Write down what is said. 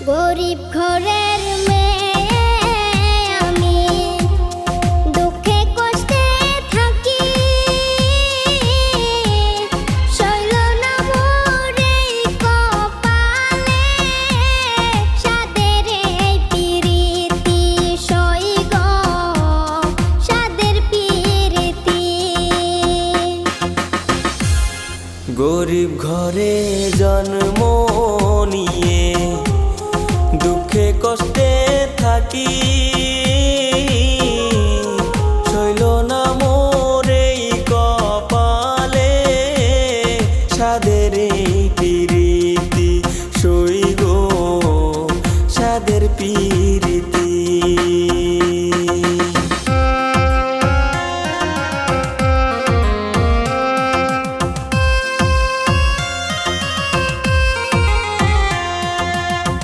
গরিব ঘরের মেয়ে আমি, দুঃখে কষ্টে থাকি, সইল না মোর এই কপালে, সাদের এই পিরিতি সই গো, সাদের পিরিতি। গরিব ঘরে জন্ম নিয়ে দুঃখে কষ্টে থাকি, সইল না মোর এই কপালে, সাদের এই পিরিতি সই গো, সাদের পিরিতি।